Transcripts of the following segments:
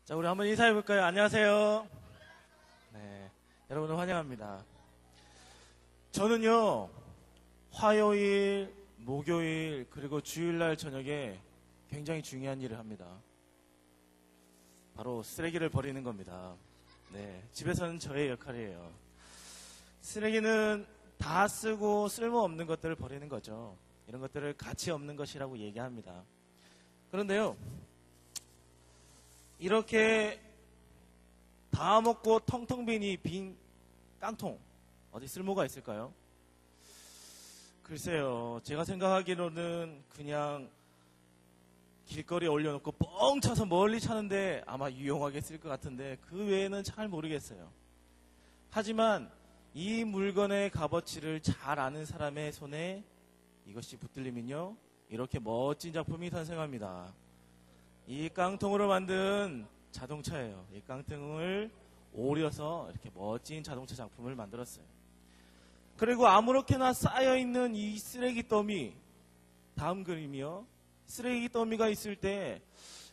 자, 우리 한번 인사해볼까요? 안녕하세요. 네, 여러분을 환영합니다. 저는요, 화요일, 목요일, 그리고 주일날 저녁에 굉장히 중요한 일을 합니다. 바로 쓰레기를 버리는 겁니다. 네, 집에서는 저의 역할이에요. 쓰레기는 다 쓰고 쓸모없는 것들을 버리는 거죠. 이런 것들을 가치 없는 것이라고 얘기합니다. 그런데요, 이렇게 다 먹고 텅텅 빈 깡통, 어디 쓸모가 있을까요? 글쎄요, 제가 생각하기로는 그냥 길거리에 올려놓고 뻥 차서 멀리 차는데 아마 유용하게 쓸 것 같은데 그 외에는 잘 모르겠어요. 하지만 이 물건의 값어치를 잘 아는 사람의 손에 이것이 붙들리면요, 이렇게 멋진 작품이 탄생합니다. 이 깡통으로 만든 자동차예요. 이 깡통을 오려서 이렇게 멋진 자동차 작품을 만들었어요. 그리고 아무렇게나 쌓여있는 이 쓰레기 더미, 다음 그림이요. 쓰레기 더미가 있을 때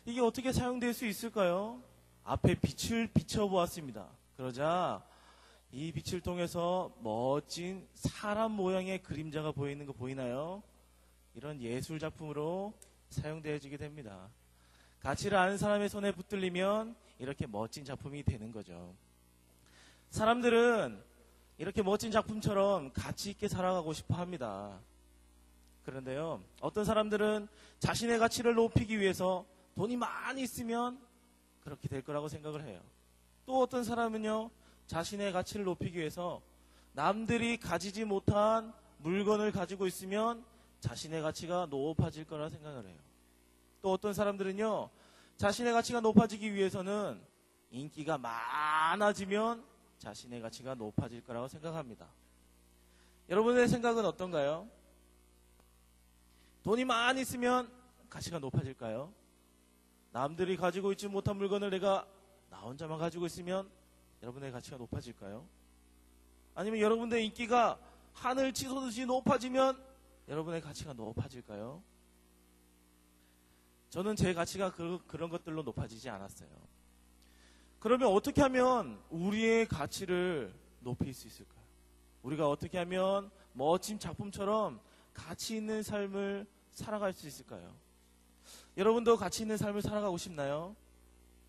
이게 어떻게 사용될 수 있을까요? 앞에 빛을 비춰보았습니다. 그러자 이 빛을 통해서 멋진 사람 모양의 그림자가 보이는 거 보이나요? 이런 예술 작품으로 사용되어지게 됩니다. 가치를 아는 사람의 손에 붙들리면 이렇게 멋진 작품이 되는 거죠. 사람들은 이렇게 멋진 작품처럼 가치 있게 살아가고 싶어 합니다. 그런데요, 어떤 사람들은 자신의 가치를 높이기 위해서 돈이 많이 있으면 그렇게 될 거라고 생각을 해요. 또 어떤 사람은요, 자신의 가치를 높이기 위해서 남들이 가지지 못한 물건을 가지고 있으면 자신의 가치가 높아질 거라 생각을 해요. 또 어떤 사람들은요, 자신의 가치가 높아지기 위해서는 인기가 많아지면 자신의 가치가 높아질 거라고 생각합니다. 여러분의 생각은 어떤가요? 돈이 많이 있으면 가치가 높아질까요? 남들이 가지고 있지 못한 물건을 내가 나 혼자만 가지고 있으면 여러분의 가치가 높아질까요? 아니면 여러분의 인기가 하늘 치솟듯이 높아지면 여러분의 가치가 높아질까요? 저는 제 가치가 그런 것들로 높아지지 않았어요. 그러면 어떻게 하면 우리의 가치를 높일 수 있을까요? 우리가 어떻게 하면 멋진 작품처럼 가치 있는 삶을 살아갈 수 있을까요? 여러분도 가치 있는 삶을 살아가고 싶나요?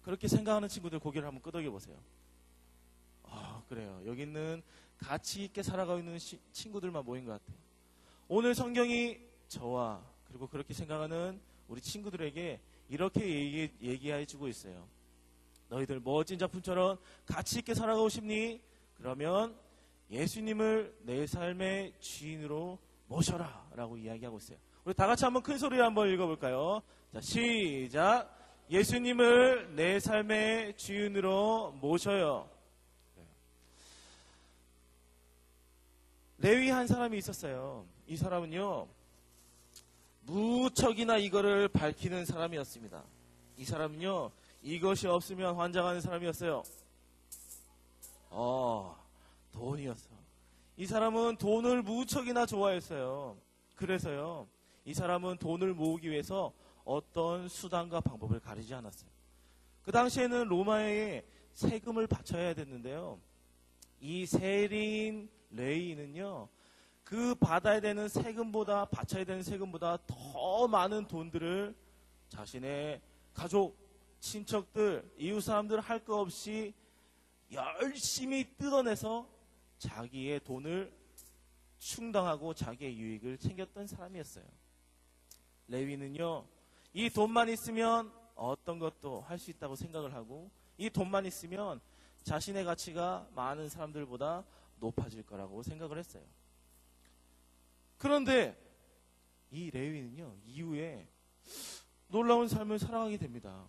그렇게 생각하는 친구들 고개를 한번 끄덕여 보세요. 그래요. 여기 있는 가치 있게 살아가고 있는 친구들만 모인 것 같아요. 오늘 성경이 저와 그리고 그렇게 생각하는 우리 친구들에게 이렇게 얘기해주고 있어요. 너희들 멋진 작품처럼 가치 있게 살아가고 싶니? 그러면 예수님을 내 삶의 주인으로 모셔라 라고 이야기하고 있어요. 우리 다 같이 한번 큰 소리로 한번 읽어볼까요? 자, 시작. 예수님을 내 삶의 주인으로 모셔요. 레위 한 사람이 있었어요. 이 사람은요, 무척이나 이거를 밝히는 사람이었습니다. 이 사람은요, 이것이 없으면 환장하는 사람이었어요. 돈이었어. 이 사람은 돈을 무척이나 좋아했어요. 그래서요, 이 사람은 돈을 모으기 위해서 어떤 수단과 방법을 가리지 않았어요. 그 당시에는 로마에 세금을 바쳐야 됐는데요, 이 세리인 레위인은요, 그 받아야 되는 세금보다, 바쳐야 되는 세금보다 더 많은 돈들을 자신의 가족, 친척들, 이웃 사람들 할 거 없이 열심히 뜯어내서 자기의 돈을 충당하고 자기의 유익을 챙겼던 사람이었어요. 레위는요, 이 돈만 있으면 어떤 것도 할 수 있다고 생각을 하고, 이 돈만 있으면 자신의 가치가 많은 사람들보다 높아질 거라고 생각을 했어요. 그런데 이 레위는요, 이후에 놀라운 삶을 살아가게 됩니다.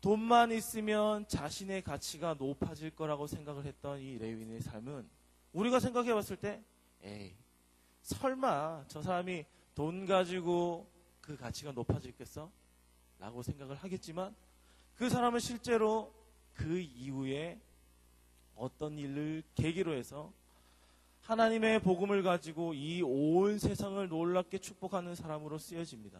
돈만 있으면 자신의 가치가 높아질 거라고 생각을 했던 이 레위인의 삶은 우리가 생각해 봤을 때, 설마 저 사람이 돈 가지고 그 가치가 높아질겠어? 라고 생각을 하겠지만, 그 사람은 실제로 그 이후에 어떤 일을 계기로 해서 하나님의 복음을 가지고 이 온 세상을 놀랍게 축복하는 사람으로 쓰여집니다.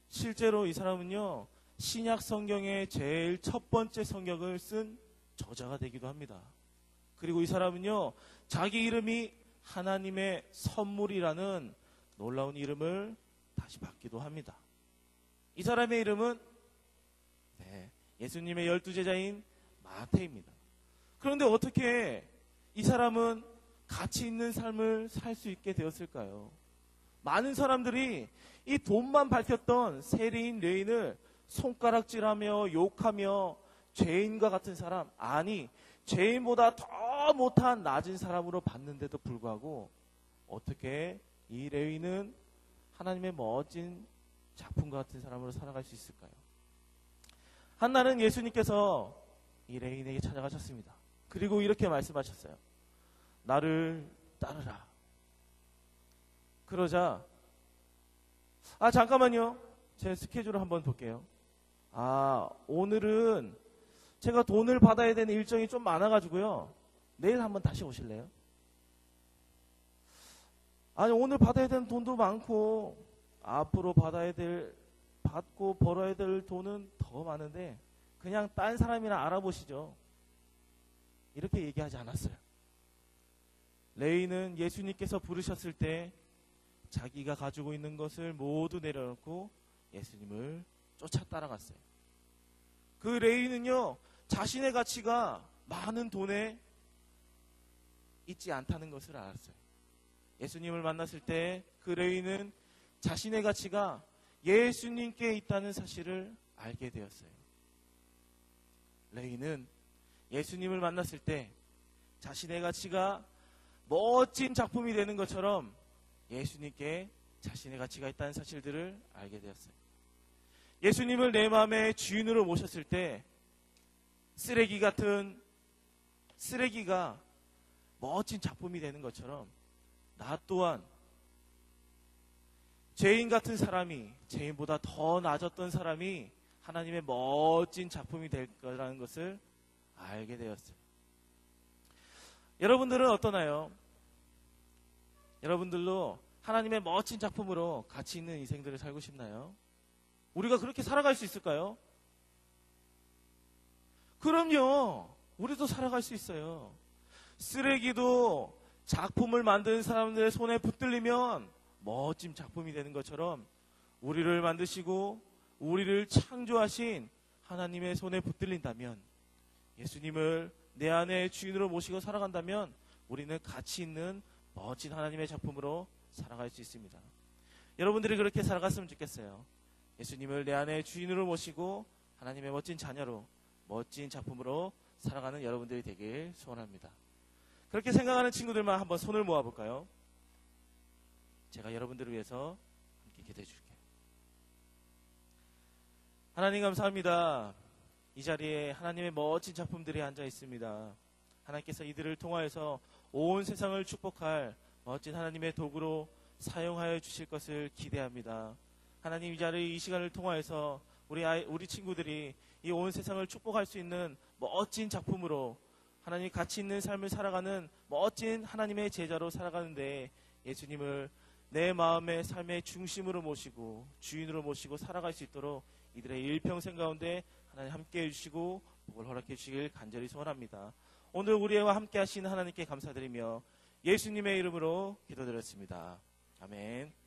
실제로 이 사람은요, 신약 성경의 제일 첫 번째 성경을 쓴 저자가 되기도 합니다. 그리고 이 사람은요, 자기 이름이 하나님의 선물이라는 놀라운 이름을 다시 받기도 합니다. 이 사람의 이름은 예수님의 12제자인 마태입니다. 그런데 어떻게 이 사람은 가치 있는 삶을 살 수 있게 되었을까요? 많은 사람들이 이 돈만 밝혔던 세리인 레인을 손가락질하며 욕하며 죄인과 같은 사람, 아니 죄인보다 더 못한 낮은 사람으로 봤는데도 불구하고 어떻게 이 레위는 하나님의 멋진 작품과 같은 사람으로 살아갈 수 있을까요? 한날은 예수님께서 이 레인에게 찾아가셨습니다. 그리고 이렇게 말씀하셨어요. 나를 따르라. 그러자 잠깐만요. 제 스케줄을 한번 볼게요. 오늘은 제가 돈을 받아야 되는 일정이 좀 많아가지고요. 내일 한번 다시 오실래요? 아니, 오늘 받아야 되는 돈도 많고 앞으로 받고 벌어야 될 돈은 더 많은데 그냥 딴 사람이나 알아보시죠. 이렇게 얘기하지 않았어요. 레위는 예수님께서 부르셨을 때 자기가 가지고 있는 것을 모두 내려놓고 예수님을 쫓아 따라갔어요. 그 레위는요, 자신의 가치가 많은 돈에 있지 않다는 것을 알았어요. 예수님을 만났을 때 그 레위는 자신의 가치가 예수님께 있다는 사실을 알게 되었어요. 레위는 예수님을 만났을 때 자신의 가치가 멋진 작품이 되는 것처럼 예수님께 자신의 가치가 있다는 사실들을 알게 되었어요. 예수님을 내 마음의 주인으로 모셨을 때 쓰레기 같은 쓰레기가 멋진 작품이 되는 것처럼 나 또한 죄인 같은 사람이, 죄인보다 더 낮았던 사람이 하나님의 멋진 작품이 될 거라는 것을 알게 되었어요. 여러분들은 어떠나요? 여러분들도 하나님의 멋진 작품으로 가치 있는 인생들을 살고 싶나요? 우리가 그렇게 살아갈 수 있을까요? 그럼요. 우리도 살아갈 수 있어요. 쓰레기도 작품을 만드는 사람들의 손에 붙들리면 멋진 작품이 되는 것처럼 우리를 만드시고 우리를 창조하신 하나님의 손에 붙들린다면, 예수님을 내 안에 주인으로 모시고 살아간다면 우리는 가치 있는 멋진 하나님의 작품으로 살아갈 수 있습니다. 여러분들이 그렇게 살아갔으면 좋겠어요. 예수님을 내 안에 주인으로 모시고 하나님의 멋진 자녀로, 멋진 작품으로 살아가는 여러분들이 되길 소원합니다. 그렇게 생각하는 친구들만 한번 손을 모아볼까요? 제가 여러분들을 위해서 함께 기도해 줄게요. 하나님 감사합니다. 이 자리에 하나님의 멋진 작품들이 앉아 있습니다. 하나님께서 이들을 통하여서 온 세상을 축복할 멋진 하나님의 도구로 사용하여 주실 것을 기대합니다. 하나님, 이 자리, 이 시간을 통하여서 우리 친구들이 이 온 세상을 축복할 수 있는 멋진 작품으로 하나님 가치 있는 삶을 살아가는 멋진 하나님의 제자로 살아가는데 예수님을 내 마음의 삶의 중심으로 모시고 주인으로 모시고 살아갈 수 있도록 이들의 일평생 가운데 하나님 함께해 주시고 복을 허락해 주시길 간절히 소원합니다. 오늘 우리와 함께 하신 하나님께 감사드리며 예수님의 이름으로 기도드렸습니다. 아멘.